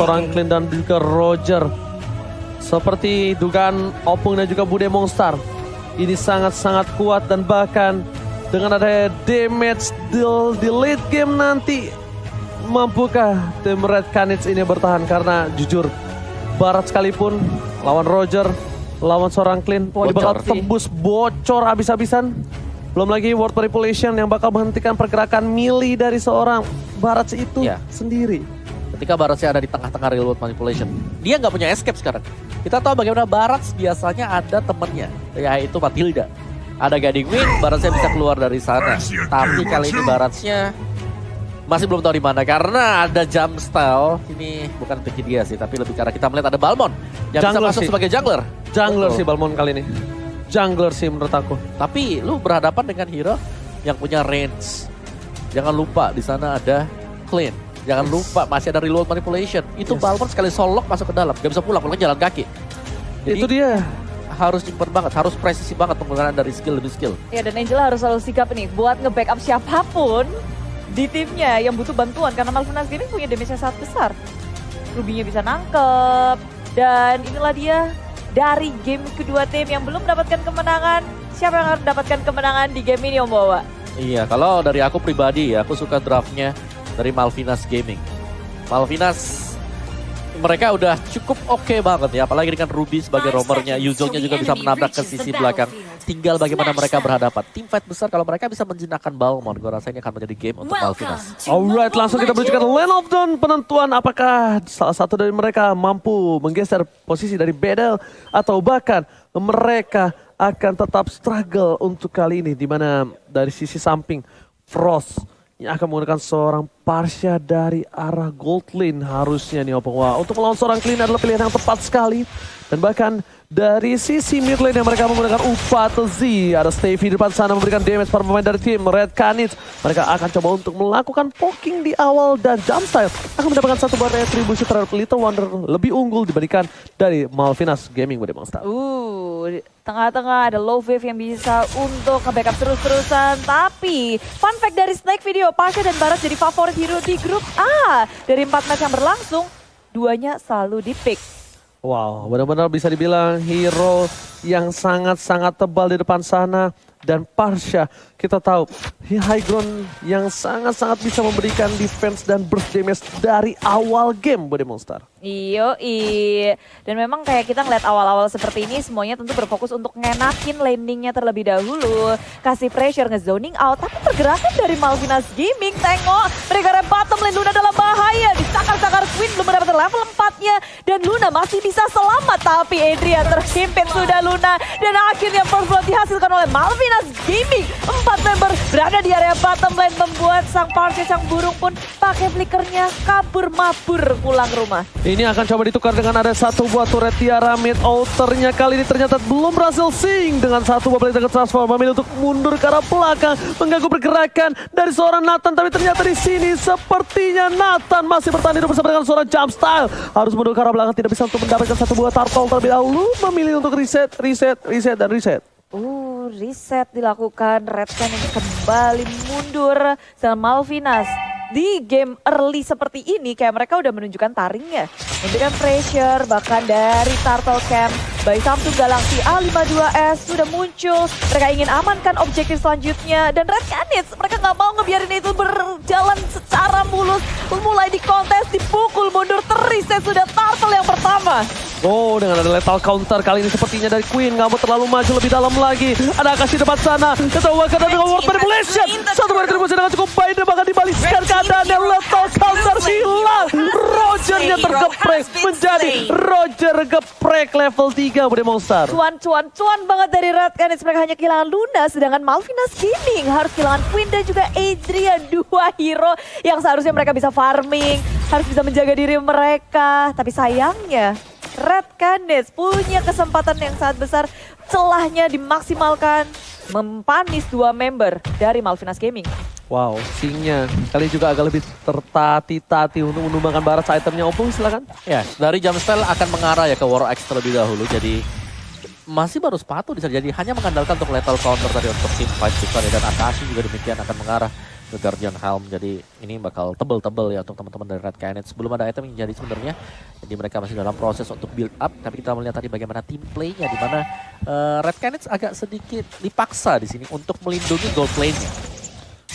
seorang Clean dan juga Roger. Seperti dugaan Opung dan juga Bude Monster. Ini sangat-sangat kuat dan bahkan dengan ada damage deal di late game nanti. Mampukah tim Red Canids ini bertahan? Karena jujur Barat sekalipun lawan Roger, lawan seorang Clean, dia bakal tembus bocor habis-habisan. Belum lagi World Manipulation yang bakal menghentikan pergerakan melee dari seorang Barat itu sendiri. Ketika Barat ada di tengah-tengah real world manipulation, dia nggak punya escape sekarang. Kita tahu bagaimana Barat biasanya ada temennya, yaitu Matilda. Ada Guiding Wing, Baratnya bisa keluar dari sana. Tapi kali ini Baratnya masih belum tahu di mana karena ada jump style. Ini bukan picky dia sih, tapi lebih karena kita melihat ada Balmon yang bisa masuk sebagai jungler. Jungler sih Balmon kali ini. Jungler sih menurut aku. Tapi lu berhadapan dengan hero yang punya range. Jangan lupa di sana ada Clean. Jangan lupa masih ada reload manipulation. Itu Balmon sekali solok masuk ke dalam, gak bisa pulang jalan kaki. Jadi, itu dia. Harus cepat banget, harus presisi banget penggunaan dari skill demi skill. Ya, dan Angela harus selalu sigap nih buat nge-backup siapapun di timnya yang butuh bantuan. Karena Malvinas Gaming punya damage-nya sangat besar. Ruby-nya bisa nangkep. Dan inilah dia dari game kedua tim yang belum mendapatkan kemenangan. Siapa yang akan mendapatkan kemenangan di game ini Om Bawa? Iya, kalau dari aku pribadi ya, aku suka draftnya dari Malvinas Gaming. Malvinas mereka udah cukup oke banget ya, apalagi dengan Ruby sebagai roamernya. Yuzongnya juga bisa menabrak ke sisi belakang. Tinggal bagaimana mereka berhadapan. Tim fight besar kalau mereka bisa menjinakkan Balmon, gue rasa ini akan menjadi game untuk Malvinas. Alright, langsung kita menuju ke Lane of Dawn. Penentuan apakah salah satu dari mereka mampu menggeser posisi dari Battle atau bahkan mereka akan tetap struggle untuk kali ini, di mana dari sisi samping Frost yang akan menggunakan seorang Parsha dari arah Gold Lane harusnya nih Opung. Wah, untuk melawan seorang Clean adalah pilihan yang tepat sekali. Dan bahkan dari sisi mid lane yang mereka menggunakan Upato Z. Ada Stevie di depan sana memberikan damage para pemain dari tim Red Canids. Mereka akan coba untuk melakukan poking di awal dan jump style. Akan mendapatkan satu bar retribusi terhadap Little Wonder lebih unggul dibandingkan dari Malvinas Gaming Bude Monster. Tengah-tengah ada low wave yang bisa untuk nge-backup terus-terusan. Tapi fun fact dari Snake Video, Parsha dan Barat jadi favorit hero di grup A. Dari 4 match yang berlangsung, duanya selalu di-pick. Wow, benar-benar bisa dibilang hero yang sangat-sangat tebal di depan sana. Dan Parsha, kita tahu high ground yang sangat-sangat bisa memberikan defense dan burst damage dari awal game Bude Monster. Dan memang kayak kita ngeliat awal-awal seperti ini semuanya tentu berfokus untuk ngenakin landingnya terlebih dahulu. Kasih pressure, nge-zoning out. Tapi pergerakan dari Malvinas Gaming, tengok mereka ada bottom lane, Luna dalam bahaya. Disakar-sakar Queen belum mendapatkan level 4-nya. Dan Luna masih bisa selamat. Tapi Adrian terhimpit sudah Luna. Dan akhirnya first blood dihasilkan oleh Malvinas Gaming. 4 member berada di area bottom lane membuat sang Parsha sang burung pun pakai flickernya kabur mabur pulang rumah. Ini akan coba ditukar dengan ada satu buah turret Tiara mid outernya kali ini ternyata belum berhasil sing dengan satu buah pelita transform memilih untuk mundur ke arah belakang mengganggu pergerakan dari seorang Nathan, tapi ternyata di sini sepertinya Nathan masih bertahan hidup bersama dengan seorang jump style, harus mundur ke arah belakang, tidak bisa untuk mendapatkan satu buah turtle terlebih dahulu, memilih untuk reset dan reset. Reset dilakukan, Red Canids kembali mundur sama Malvinas. Di game early seperti ini kayak mereka udah menunjukkan taringnya. Memberikan pressure bahkan dari Turtle Camp. By Samsung Galaxy A52S sudah muncul. Mereka ingin amankan objektif selanjutnya. Dan Red Canids mereka nggak mau ngebiarin itu berjalan secara mulus. Mulai di kontes, dipukul mundur, terreset sudah Turtle yang pertama. Oh, dengan ada lethal counter kali ini sepertinya dari Queen. Nggak mau terlalu maju lebih dalam lagi. Ada Akashi depan sana. Kita wakil dengan World Manipulation. Satu retribusi dengan cukup baik dan bahkan dibalikkan keadaannya. Lethal counter hilang. Rogernya tergeprek menjadi Roger geprek level 3 Bude Monster. Cuan banget dari Red Canids. Mereka hanya kehilangan Luna. Sedangkan Malvinas Gaming harus kehilangan Queen dan juga Adrian. Dua hero yang seharusnya mereka bisa farming. Harus bisa menjaga diri mereka. Tapi sayangnya Red Canids punya kesempatan yang sangat besar, celahnya dimaksimalkan, mempanis dua member dari Malvinas Gaming. Wow, singnya kali juga agak lebih tertati-tati untuk menumbangkan Barat itemnya. Opung silakan. Ya, dari jump style akan mengarah ya ke War X terlebih dahulu, jadi masih baru sepatu bisa jadi hanya mengandalkan untuk lethal counter tadi untuk tim fight besar ya, dan Akashi juga demikian akan mengarah The Guardian Helm. Jadi ini bakal tebel-tebel ya untuk teman-teman dari Red Canids. Belum ada item yang jadi sebenarnya. Jadi mereka masih dalam proses untuk build up. Tapi kita melihat tadi bagaimana team play-nya, di mana Red Canids agak sedikit dipaksa di sini untuk melindungi gold lane-nya.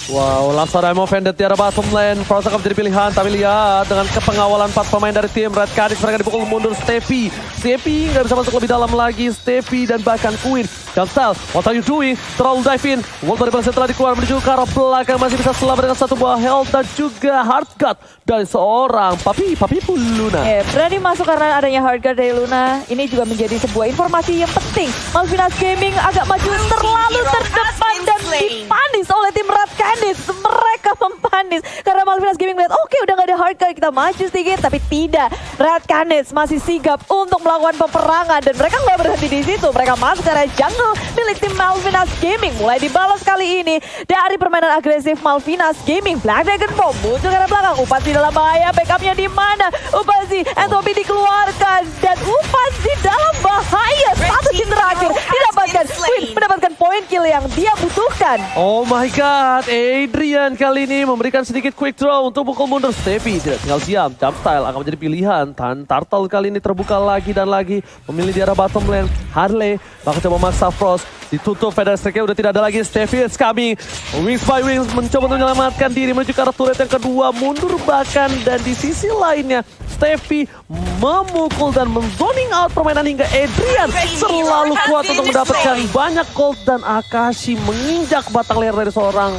Wow, langsung Remo Vendetta di arah bottom lane. Frozen akan menjadi pilihan, tapi lihat dengan kepengawalan 4 pemain dari tim Red Canids, mereka dipukul mundur Steffi. Steffi nggak bisa masuk lebih dalam lagi. Steffi dan bahkan Queen. Jumpstyle, what are you doing? Terlalu dive in. Wall dari belakang telah dikeluar menuju ke arah belakang. Masih bisa selamat dengan satu buah health dan juga hard guard dari seorang Papi Luna. Berani masuk karena adanya hard guard dari Luna. Ini juga menjadi sebuah informasi yang penting. Malvinas Gaming agak maju terlalu terdepan dan dipanis oleh tim Red Canids. Mereka mempanis karena Malvinas Gaming melihat oke, udah gak ada hard guard, kita maju sedikit. Tapi tidak, Red Canids masih sigap untuk melakukan peperangan dan mereka nggak berhenti di situ. Mereka masuk ke area jungle milik tim Malvinas Gaming. Mulai dibalas kali ini dari permainan agresif Malvinas Gaming. Black Dragon Bomb muncul ke arah belakang. Upazi dalam bahaya, backupnya di mana? Upazi, Entropy dikeluarkan dan Upazi dalam bahaya. Satu kill terakhir didapatkan. Queen mendapatkan point kill yang dia butuhkan. Oh my god, Adrian kali ini memberikan sedikit quick draw untuk pukul mundur Steffi. Tidak tinggal diam, Jumpstyle akan menjadi pilihan. Turtle kali ini terbuka lagi dan lagi. Memilih di arah bottom lane. Harley bakal coba maksa Frost. Ditutup, Feather Strike-nya udah tidak ada lagi. Steffi is coming. Wings by Wings mencoba untuk menyelamatkan diri menuju ke arah turret yang kedua. Mundur bahkan, dan di sisi lainnya Steffi memukul dan menzoning out permainan hingga Adrian selalu kuat untuk mendapatkan banyak gold, dan Akashi menginjak batang leher dari seorang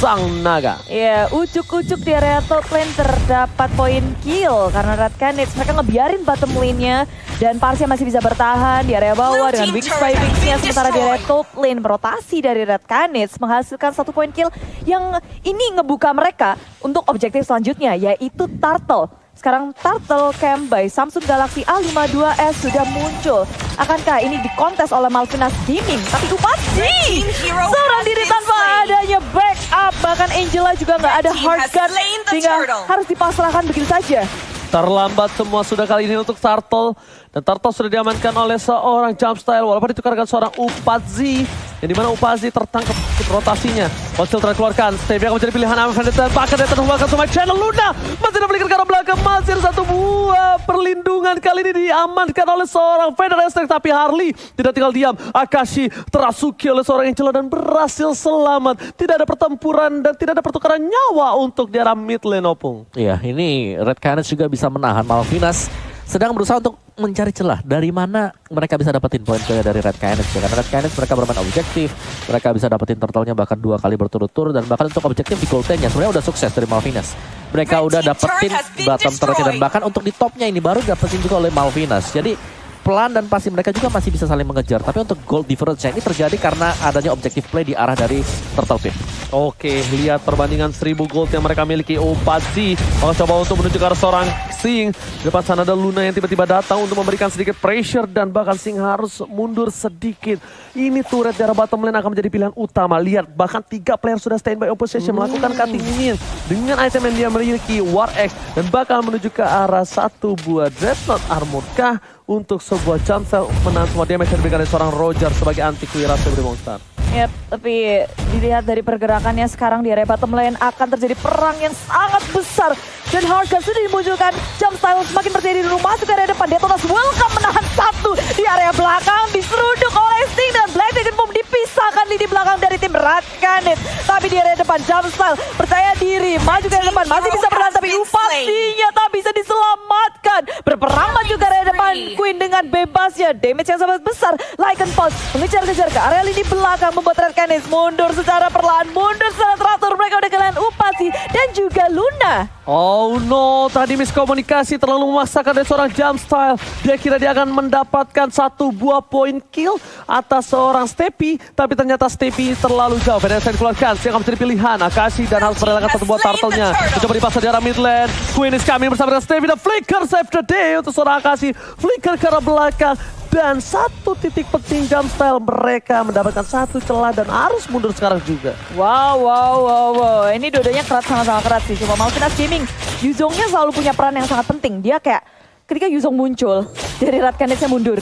sang naga. Ya, ucuk-ucuk di area top lane terdapat poin kill karena Red Canids mereka ngebiarin bottom lane-nya dan Parsia masih bisa bertahan di area bawah dengan Wings by Wings-nya. Sementara di area top lane rotasi dari Red Canids menghasilkan 1 poin kill yang ini ngebuka mereka untuk objektif selanjutnya, yaitu Turtle. Sekarang Turtle Camp by Samsung Galaxy A52s sudah muncul. Akankah ini dikontes oleh Malvinas Gaming? Tapi Upazi seorang diri tanpa adanya backup. Bahkan Angela juga nggak ada hard guard, sehingga harus dipasrahkan begitu saja. Terlambat semua sudah kali ini untuk Turtle. Dan Turtle sudah diamankan oleh seorang Jumpstyle. Walaupun ditukar dengan seorang Upazi. Yang dimana Upazi tertangkap rotasinya. Postil terkeluarkan. Stevie akan menjadi pilihan Amin Vendetta. Bahkan dia terhubungkan sama channel Luna. Masih ada flicker ke arah belakang. Masih ada satu buah perlindungan. Kali ini diamankan oleh seorang Feather Strike. Tapi Harley tidak tinggal diam. Akashi terasuki oleh seorang Angela dan berhasil selamat. Tidak ada pertempuran dan tidak ada pertukaran nyawa untuk di arah mid lane, Opung. Iya, ini Red Canids juga bisa menahan. Malvinas sedang berusaha untuk mencari celah dari mana mereka bisa dapetin poin dari Red Canids. Karena Red Canids mereka bermain objektif, mereka bisa dapetin turtle-nya bahkan 2 kali berturut-turut, dan bahkan untuk objektif di gold lane-nya sebenarnya udah sukses dari Malvinas. Mereka udah dapetin bottom turret dan bahkan untuk di topnya ini baru dapetin juga oleh Malvinas. Jadi pelan dan pasti mereka juga masih bisa saling mengejar. Tapi untuk gold difference ini terjadi karena adanya objektif play di arah dari Turtle Pit. Oke, lihat perbandingan 1000 gold yang mereka miliki. Upazi mau coba untuk menuju ke arah seorang Sing. Di depan sana ada Luna yang tiba-tiba datang untuk memberikan sedikit pressure, dan bahkan Sing harus mundur sedikit. Ini turret dari bottom lane akan menjadi pilihan utama. Lihat, bahkan 3 player sudah standby opposition melakukan cutting minion dengan item yang dia miliki, War X, dan bakal menuju ke arah satu buah Dreadnought Armor kah untuk sebuah Jumpstyle menahan semua damage yang diberikan oleh seorang Roger sebagai anti Kuira dari Monster. Yap, tapi dilihat dari pergerakannya sekarang di area bottom lane akan terjadi perang yang sangat besar. Dan Hardguard sudah dimunculkan. Jumpstyle semakin berdiri dulu, masuk ke area depan. Detonas welcome menahan 1 di area belakang. Diseruduk oleh Sting dan Black Dragon Bomb dipisahkan di belakang dari tim Red Canids. Tapi di area depan Jumpstyle percaya diri, maju ke area depan. Masih bisa bertahan tapi Upasinya tak bisa diselamatkan. Berperang maju ke area depan. Queen dengan bebasnya. Damage yang sangat besar. Lycan Pulse mengejar-kejar ke area lini belakang. Membuat Red Canids mundur secara perlahan, mundur secara teratur. Mereka udah kehilangan Upasi dan juga Luna. Oh no, tadi miskomunikasi terlalu memaksakan dari seorang Jumpstyle. Dia kira dia akan mendapatkan 1 buah poin kill atas seorang Steffi, tapi ternyata Steffi terlalu jauh. Feather Strike dikeluarkan, yang akan menjadi pilihan Akashi dan harus merelakan 1 buah turtle-nya. Mencoba dipasang di arah mid lane. Queen is coming bersama dengan Steffi dan Flicker save the day untuk seorang Akashi. Flicker ke arah belakang. Dan 1 titik penting Jumpstyle, mereka mendapatkan 1 celah dan harus mundur sekarang juga. Wow. Ini dua-duanya sama-sama keras sih. Cuma Malvinas Gaming, Yuzongnya selalu punya peran yang sangat penting. Dia kayak ketika Yuzong muncul, dari Red Canidsnya mundur.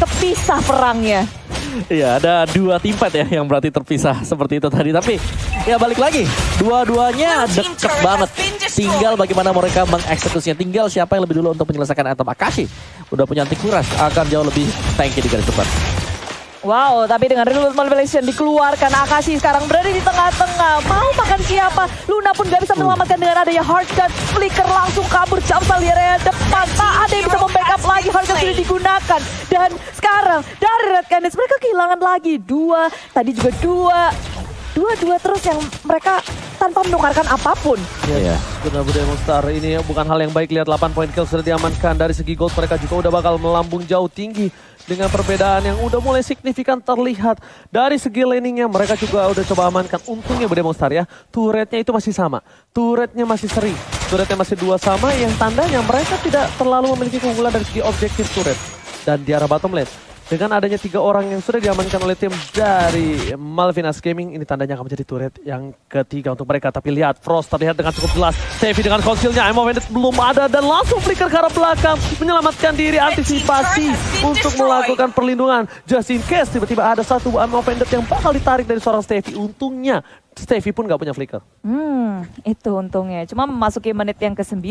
Kepisah perangnya. Iya, ada 2 teamfight ya yang berarti terpisah seperti itu tadi. Tapi Ya balik lagi, dua-duanya deket banget. Tinggal bagaimana mereka mengeksekusinya. Tinggal siapa yang lebih dulu untuk menyelesaikan item. Akashi udah punya anti kuras, akan jauh lebih tanky di garis depan. Wow, tapi dengan Reload Manipulation dikeluarkan, Akashi sekarang berada di tengah-tengah. Mau makan siapa? Luna pun gak bisa menyelamatkan dengan adanya Hard Gun. Flicker langsung kabur, Jamsal di area depan. Tak ada yang bisa membackup lagi, Hard Gun sudah digunakan. Dan sekarang dari Red Canids mereka kehilangan lagi dua, tadi juga dua terus yang mereka tanpa menukarkan apapun. Iya. Benar Bude Monster, ini bukan hal yang baik. Lihat 8 poin kill sudah diamankan. Dari segi gold mereka juga udah bakal melambung jauh tinggi. Dengan perbedaan yang udah mulai signifikan terlihat. Dari segi laningnya mereka juga udah coba amankan. Untungnya Bude Monster ya, turretnya itu masih sama. Turretnya masih seri. Turretnya masih 2 sama, yang tandanya mereka tidak terlalu memiliki keunggulan dari segi objektif turret. Dan di arah bottom lane, dengan adanya 3 orang yang sudah diamankan oleh tim dari Malvinas Gaming, ini tandanya akan menjadi turret yang ketiga untuk mereka. Tapi lihat, Frost terlihat dengan cukup jelas. Stevie dengan konsilnya, Emo Bandit belum ada dan langsung flicker ke arah belakang. Menyelamatkan diri, antisipasi untuk melakukan perlindungan. Just in case tiba-tiba ada satu Emo Bandit yang bakal ditarik dari seorang Stevie. Untungnya Stevie pun gak punya flicker. Itu untungnya. Cuma memasuki menit yang ke-9,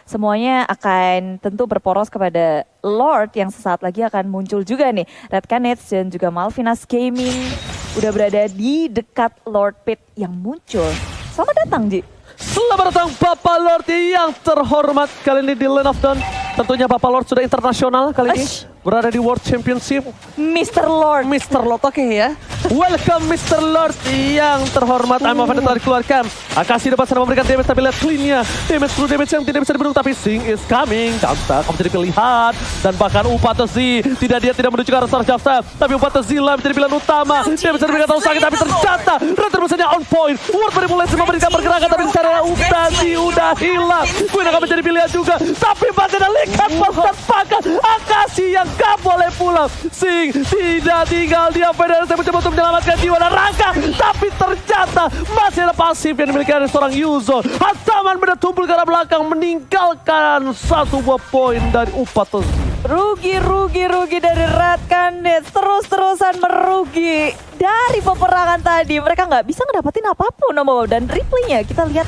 semuanya akan tentu berporos kepada Lord yang sesaat lagi akan muncul juga nih. Red Canids dan juga Malvinas Gaming udah berada di dekat Lord Pit yang muncul. Selamat datang, Ji. Selamat datang Bapak Lord yang terhormat kali ini di Lane of Dawn. Tentunya Bapak Lord sudah internasional kali ini. Berada di World Championship. Mr. Lord. Mr. Lord, oke ya. Welcome Mr. Lord yang terhormat. I'm Offended telah dikeluarkan. Akashi depan sana memberikan damage, tapi lihat clean-nya. Damage through damage yang tidak bisa dibendung, tapi Sing is coming. Jamsta akan menjadi pilihan. Dan bahkan Upatezi, dia tidak menuju ke arah seorang Jamsta. Tapi Upatezi lah menjadi pilihan utama. Dia bisa diberikan terlalu sakit, tapi ternyata retribusinya on point. World Manipulation memberikan pergerakan, tapi secara Upatezi udah hilang. Queen akan menjadi pilihan juga. Tapi bahkan lihat terpakat. Akashi yang gak boleh pulang. Sing tidak tinggal dia. Federer saya mencoba untuk menyelamatkan jiwa dan Raka. Tapi ternyata masih ada pasif yang dimiliki oleh seorang Yuzo. Hantaman benda tumpul ke arah belakang meninggalkan satu buah poin dari Upatezi. Rugi dari Red Canids. Terus-terusan merugi. Dari peperangan tadi mereka nggak bisa ngedapetin apapun Om. Dan replaynya kita lihat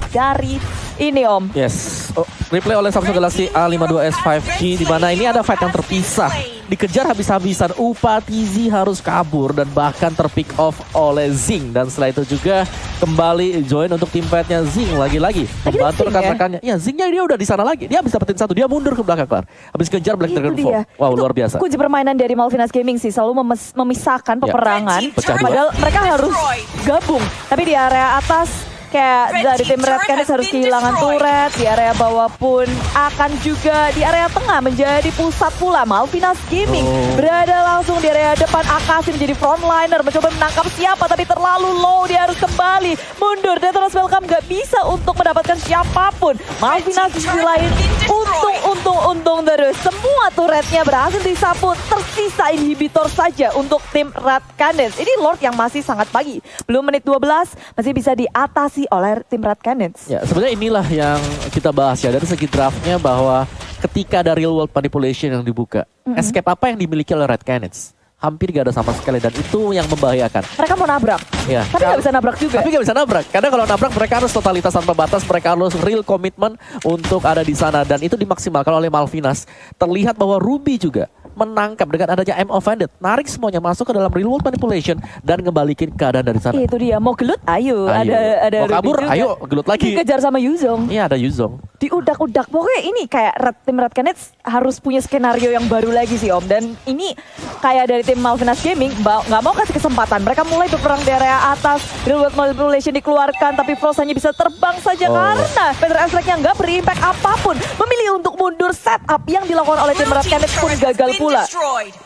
dari ini Om. Yes, replay oleh Samsung Galaxy A52s 5G, di mana ini ada fight yang terpisah. Dikejar habis-habisan, Upatezi harus kabur dan bahkan terpick off oleh Zing. Dan setelah itu juga kembali join untuk tim fightnya Zing lagi-lagi. Membantu rekan-rekannya. Ya, Zingnya dia udah di sana lagi. Dia bisa dapetin satu, dia mundur ke belakang kelar. Habis kejar Black Dragon Fall. Wow, luar biasa. Kunci permainan dari Malvinas Gaming sih, selalu memisahkan peperangan. Padahal mereka harus gabung. Tapi di area atas, kayak dari tim Red Canids harus kehilangan turret, di area bawah pun akan juga di area tengah menjadi pusat pula. Malvinas Gaming berada langsung di area depan. Akashi menjadi frontliner, mencoba menangkap siapa tapi terlalu low, dia harus kembali mundur. Detonas Welcome gak bisa untuk mendapatkan siapapun. Malvinas di sisi lain untung terus. Semua turretnya berhasil disapu, tersisa inhibitor saja untuk tim Red Canids. Ini Lord yang masih sangat pagi, belum menit 12 masih bisa diatasi oleh tim Red Canids. Ya, sebenarnya inilah yang kita bahas ya dari segi draftnya, bahwa ketika ada real world manipulation yang dibuka, escape apa yang dimiliki oleh Red Canids? Hampir gak ada sama sekali, dan itu yang membahayakan. Mereka mau nabrak, ya, tapi gak bisa nabrak juga. Tapi gak bisa nabrak, karena kalau nabrak mereka harus totalitas tanpa batas, mereka harus real komitmen untuk ada di sana, dan itu dimaksimalkan oleh Malvinas. Terlihat bahwa Ruby juga menangkap dengan adanya I'm Offended, narik semuanya masuk ke dalam real world manipulation dan ngebalikin keadaan dari sana. Itu dia, mau gelut, ayo. Ada mau kabur, ayo gelut lagi. Dikejar sama Yuzong. Iya, ada Yuzong. Diudak-udak, pokoknya ini kayak tim Red Canids harus punya skenario yang baru lagi sih Om. Dan ini kayak dari tim Malvinas Gaming nggak mau kasih kesempatan. Mereka mulai berperang di area atas, real world manipulation dikeluarkan, tapi Frost hanya bisa terbang saja karena Feather Effect-nya nggak berimpact apapun. Memilih untuk mundur, setup yang dilakukan oleh tim Red Canids pun gagal pula.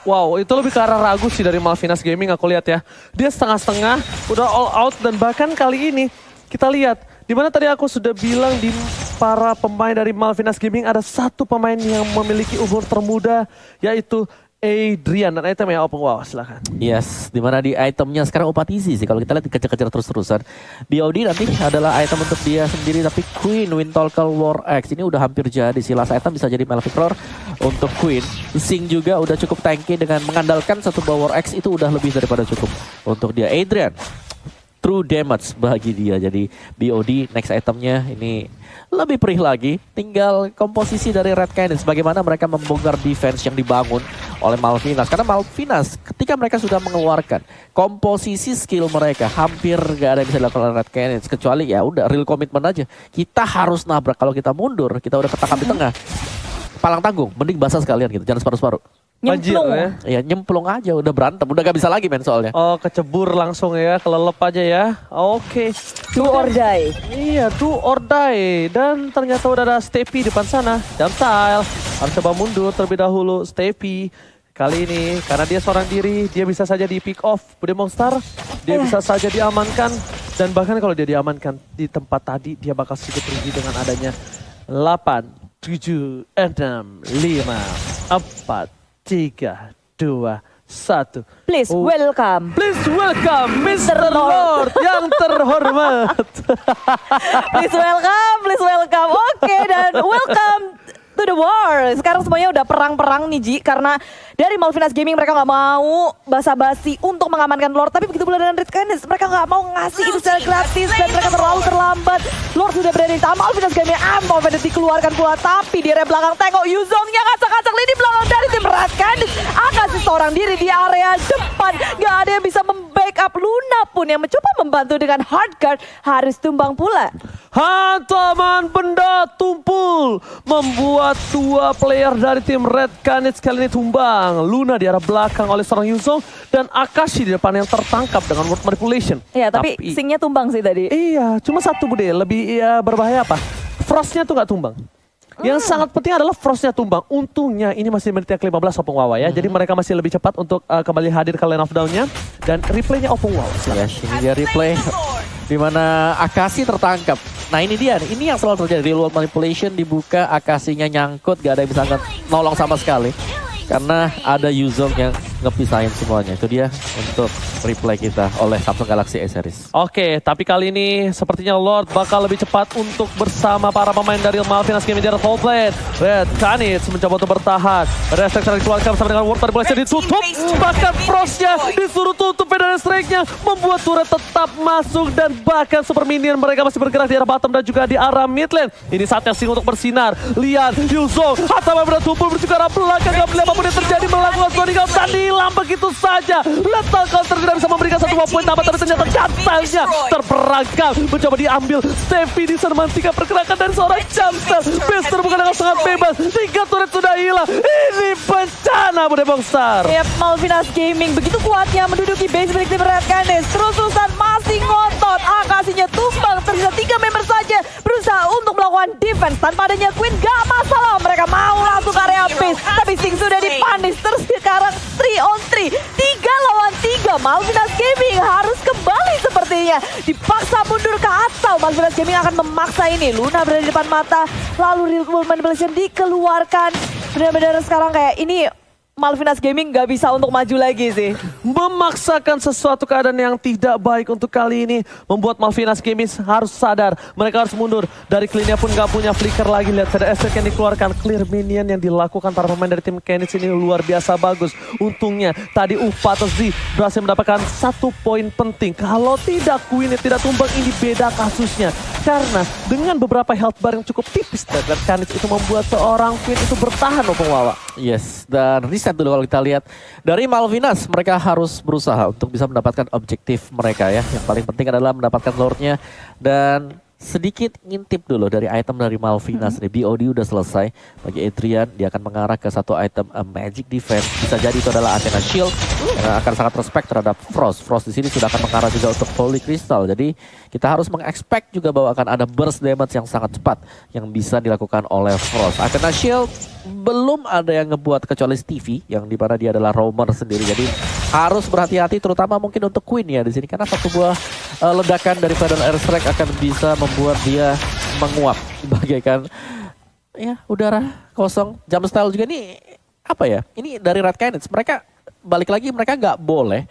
Wow, itu lebih ke arah ragu sih dari Malvinas Gaming, aku lihat ya. Dia setengah-setengah, udah all out, dan bahkan kali ini kita lihat, dimana tadi aku sudah bilang di para pemain dari Malvinas Gaming ada satu pemain yang memiliki umur termuda, yaitu Adrian, dan itemnya open. Wow, silahkan. Yes, dimana di itemnya sekarang Upatezi sih. Kalau kita lihat dikejar-kejar terus-terusan. BOD nanti adalah item untuk dia sendiri, tapi Queen Windtalker War X ini udah hampir jadi. Si last item bisa jadi Malefic Roar untuk Queen. Sing juga udah cukup tanky dengan mengandalkan satu buah War X, itu udah lebih daripada cukup untuk dia. Adrian true damage bagi dia. Jadi BOD next itemnya ini lebih perih lagi. Tinggal komposisi dari Red Canids, bagaimana mereka membongkar defense yang dibangun oleh Malvinas. Karena Malvinas ketika mereka sudah mengeluarkan komposisi skill mereka, hampir gak ada yang bisa dilakukan oleh Red Canids. Kecuali ya udah real commitment aja. Kita harus nabrak, kalau kita mundur kita udah ketangkap di tengah. Palang tanggung, mending basah sekalian gitu, jangan separuh-separuh. Nyemplung. Ya nyemplung aja, udah berantem, udah gak bisa lagi men soalnya. Oh, kecebur langsung ya, kelelep aja ya. Oke. Do or die. Iya, do or die. Dan ternyata udah ada Stepi depan sana. Jamstyle harus coba mundur terlebih dahulu. Stepi kali ini karena dia seorang diri, dia bisa saja di pick off Bude Monster. Dia bisa saja diamankan. Dan bahkan kalau dia diamankan di tempat tadi, dia bakal sedikit rugi dengan adanya 8, 7, 6, 5, 4, 3, 2, 1. Please welcome. Please welcome Mr. Lord yang terhormat. Please welcome. Oke, dan welcome to the war. Sekarang semuanya udah perang-perang nih Ji, karena dari Malvinas Gaming mereka nggak mau basa-basi untuk mengamankan Lord, tapi begitu pula dengan Red Canids, mereka nggak mau ngasih itu secara gratis dan mereka terlalu terlambat. Lord sudah berada di tangan Malvinas Gaming, mau dikeluarkan pula, tapi di area belakang tengok Yuzongnya ngacak-ngacak lini belakang dari tim Red Canids. Akasi seorang diri di area depan, nggak ada yang bisa membackup. Luna pun yang mencoba membantu dengan hard guard harus tumbang pula. Hantaman benda tumpul membuat dua player dari tim Red Canids kali ini tumbang. Luna di arah belakang oleh seorang Yuzong dan Akashi di depan yang tertangkap dengan word manipulation. Iya, tapi singnya tumbang sih tadi. Iya, cuma satu Bude, lebih berbahaya apa? Frostnya tuh nggak tumbang. Yang sangat penting adalah Frostnya tumbang. Untungnya ini masih menit yang ke-15 Opung Wawa ya. Jadi mereka masih lebih cepat untuk kembali hadir ke line of down-nya. Dan replaynya Opung Wawa. Yes, ini dia replay di mana Akashi tertangkap. Nah ini dia, ini yang selalu terjadi. Real world manipulation dibuka, Akashinya nyangkut, gak ada yang bisa nolong sama sekali. Karena ada Yuzong yang ngepisahin semuanya. Itu dia untuk replay kita oleh Samsung Galaxy A Series. Oke, tapi kali ini sepertinya Lord bakal lebih cepat untuk bersama para pemain dari Malvinas Gaming di atas whole plate. Red Canids mencoba untuk bertahan. Restrike dikeluarkan bersama dengan Ward manipulation ditutup. Bahkan Frostnya disuruh tutup dan strike-nya membuat turret tetap masuk dan bahkan super minion mereka masih bergerak di arah bottom dan juga di arah mid lane. Ini saatnya Sing untuk bersinar. Lihat Yuzong atau beberapa tumpul menuju ke arah belakang. Gak boleh apapun yang terjadi melakukan Sonic Out dan hilang begitu saja. Lethal Counter tidak bisa memberikan satu poin tambah, tapi ternyata Jamstyle-nya terperangkap. Mencoba diambil. Steffi di sana menghentikan pergerakan dari seorang Jamstyle. Bester bukan dengan sangat bebas. 3 turret sudah hilang. Ini bencana Bude Monster. Yep, Malvinas Gaming begitu kuatnya menduduki base milik tim Red Canids. Terus-terusan masih ngotot. Akasinya tumbang. Tersisa 3 member saja berusaha untuk melakukan defense. Tanpa adanya Queen gak masalah. Mereka mau langsung ke area base. Tapi Sing sudah dipanis. Terus sekarang 3 on 3. 3 lawan 3. Malvinas Gaming harus kembali sepertinya. Dipaksa mundur ke atau Malvinas Gaming akan memaksa ini. Luna berada di depan mata. Lalu Real World Manipulation dikeluarkan. Benar-benar sekarang kayak ini Malvinas Gaming gak bisa untuk maju lagi sih. Memaksakan sesuatu keadaan yang tidak baik untuk kali ini. Membuat Malvinas Gaming harus sadar. Mereka harus mundur. Dari clean-nya pun gak punya flicker lagi. Lihat ada escape yang dikeluarkan. Clear minion yang dilakukan para pemain dari tim Canids ini luar biasa bagus. Untungnya tadi Ufa atau Z berhasil mendapatkan 1 poin penting. Kalau tidak Queen tidak tumbang, ini beda kasusnya. Karena dengan beberapa health bar yang cukup tipis dari Canids itu membuat seorang Queen itu bertahan Opung Wawa. Yes, dan reset dulu kalau kita lihat dari Malvinas, mereka harus berusaha untuk bisa mendapatkan objektif mereka ya. Yang paling penting adalah mendapatkan Lordnya dan sedikit ngintip dulu dari item dari Malvinas nih. BOD udah selesai. Bagi Adrian, dia akan mengarah ke satu item Magic Defense. Bisa jadi itu adalah Athena Shield yang akan sangat respect terhadap Frost. Frost di sini sudah akan mengarah juga untuk Holy Crystal. Jadi kita harus mengexpect juga bahwa akan ada burst damage yang sangat cepat yang bisa dilakukan oleh Frost. Athena Shield belum ada yang ngebuat kecuali Stevie yang di mana dia adalah roamer sendiri. Jadi harus berhati-hati terutama mungkin untuk Queen ya di sini karena satu buah ledakan dari Fatal Airstrike akan bisa membuat dia menguap bagaikan ya udara kosong. Jamstyle juga nih apa ya? Ini dari Red Canids mereka balik lagi mereka nggak boleh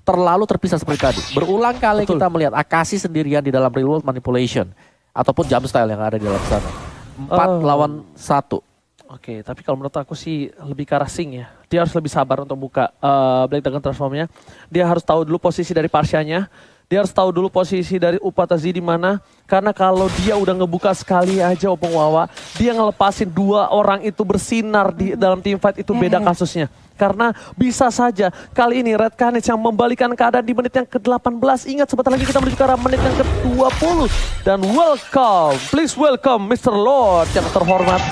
terlalu terpisah seperti tadi. Berulang kali kita melihat Akashi sendirian di dalam Real World Manipulation ataupun Jamstyle yang ada di dalam sana. 4 lawan 1. Oke, tapi kalau menurut aku sih lebih ke arah Sing ya. Dia harus lebih sabar untuk buka Black Dragon Transformnya. Dia harus tahu dulu posisi dari Parsianya. Dia harus tahu dulu posisi dari Upatazi di mana. Karena kalau dia udah ngebuka sekali aja Opung Wawa, dia ngelepasin 2 orang itu bersinar di dalam teamfight itu beda kasusnya. Karena bisa saja kali ini Red Canids yang membalikan keadaan di menit yang ke-18. Ingat sebentar lagi kita menuju ke arah menit yang ke-20. Dan welcome, please welcome Mr. Lord yang terhormat.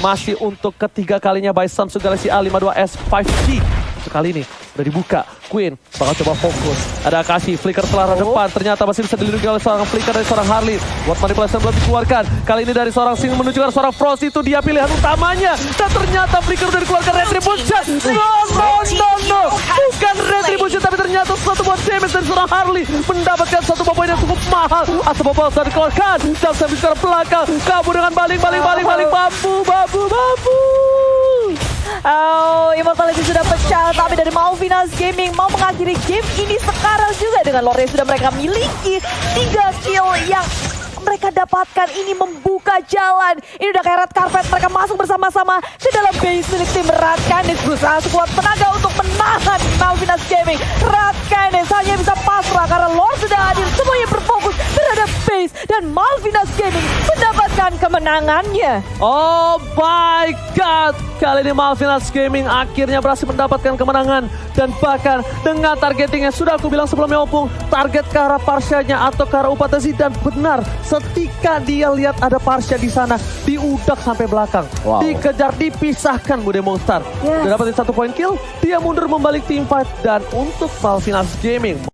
Masih untuk ketiga kalinya by Samsung Galaxy A52s 5G. Untuk kali ini udah dibuka. Queen bakal coba fokus. Ada Akashi, flicker ke arah depan. Ternyata masih bisa dilindungi oleh seorang flicker dari seorang Harley. What manipulation belum dikeluarkan. Kali ini dari seorang Sing menuju ke seorang Frost, itu dia pilihan utamanya. Dan ternyata flicker udah dikeluarkan Retribution. No. Bukan Retribution, tapi ternyata satu buat damage dari seorang Harley. Mendapatkan satu poin yang cukup mahal. Asal Bobol sudah dikeluarkan. Dan sampai sekarang belakang. Kabur dengan balik. Bambu. Oh, Immortality sudah pecah, tapi dari Malvinas Gaming mau mengakhiri game ini sekarang juga dengan lore yang sudah mereka miliki. 3 kill yang mereka dapatkan ini membuka jalan. Ini udah kayak red carpet, mereka masuk bersama-sama ke dalam base milik tim Red Canids. Berusaha sekuat tenaga untuk menahan Malvinas Gaming. Red Canids hanya bisa pasrah karena Lord sudah hadir. Semuanya berfokus terhadap base dan Malvinas Gaming mendapatkan kemenangannya. Oh my god, kali ini Malvinas Gaming akhirnya berhasil mendapatkan kemenangan. Dan bahkan dengan targeting yang sudah aku bilang sebelumnya Opung, target ke arah Parsianya atau ke arah Upatazi. Dan benar, setika dia lihat ada Parsia di sana, diudak sampai belakang. Wow. Dikejar, dipisahkan Bude Monster. Yes. Udah dapetin 1 poin kill, dia mundur membalik teamfight. Dan untuk Malvinas Gaming